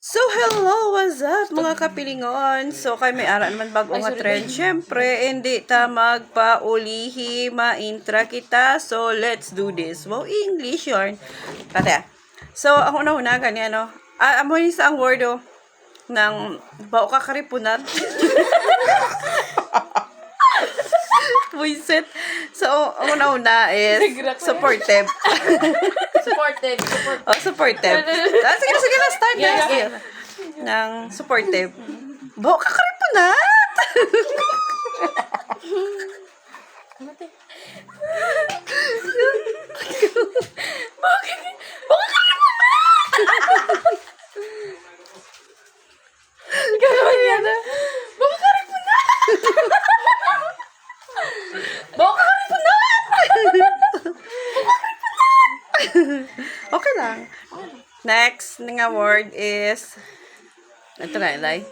So, hello, what's up mga kapilingon? So, kay may ara naman bagong nga trend. Siyempre, hindi ta magpaulihi, ma-intra kita. So, let's do this. Wow, English yun. Kata. So, ako na gani, ano. Amo yung isang word, oh, ng bao ka karipunat. Buisit. So, ako na is supportive. Supportive. Oh, supportive. Sige na, start na. Sige. Ng supportive. Bao ka karipunat! Gano'n yan. Baka karipunat! Baka karipunat! Okay lang. Next nga word is ito na, Eli.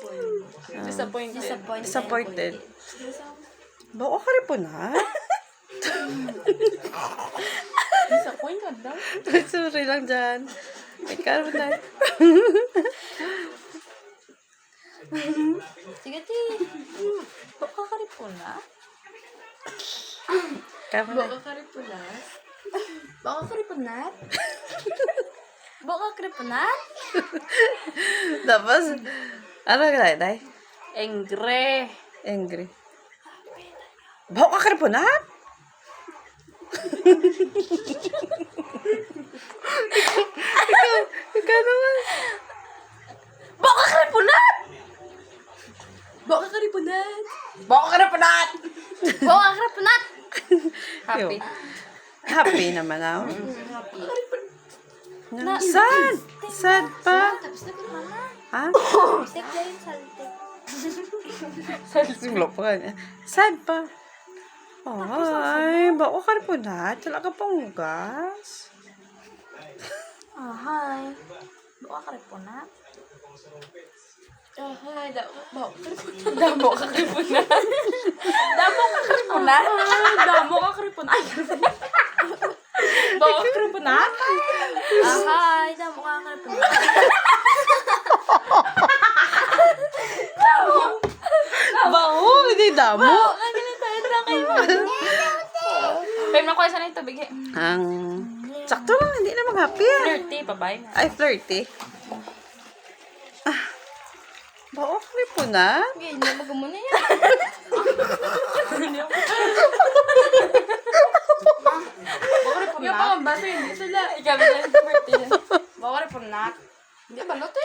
Disappointed. Disappointed. Bao ka karipunat? Disappointed daw? Sorry lang dyan. Ikaw na. Sige, ti. Baka karipunat? Ikaw na. Baka karipunat? Baka karipunat? Baka karipunat? Tapos, ano ka na, Angry. Angry. Bao ka karipunat? Ikaw naman. Baka karipunat! Baka karipunat! Baka karipunat! Baka karipunat! Happy. Happy naman ako. Happy. Sad. Sad pa. Tapos na mama. Ha? Step na yung salte. Simulok pa ka. Sad pa. Ay, bao ka karipunat? Talaga pang hugas. Hi. Baka karipunat? Hi. Baka karipunat. Damo ka karipunat. Damo ka karipunat? Damo ka karipunat. Ay, karipunat. Baka karipunat? Hi. Damo ka karipunat. Bao, hindi damo. Kaganitahin lang kayo. Pwede na ko isa na ito, bigay. Ang sakto lang, hindi na mag-happy. Flirty, pabay na. Ay, flirty. Bao ka karipunat? Hindi na mag-umuna yan. Baka rin punat. Yung pangambasa, hindi sila. Ikaw na yung flirty. Baka rin punat. Hindi ba, lote?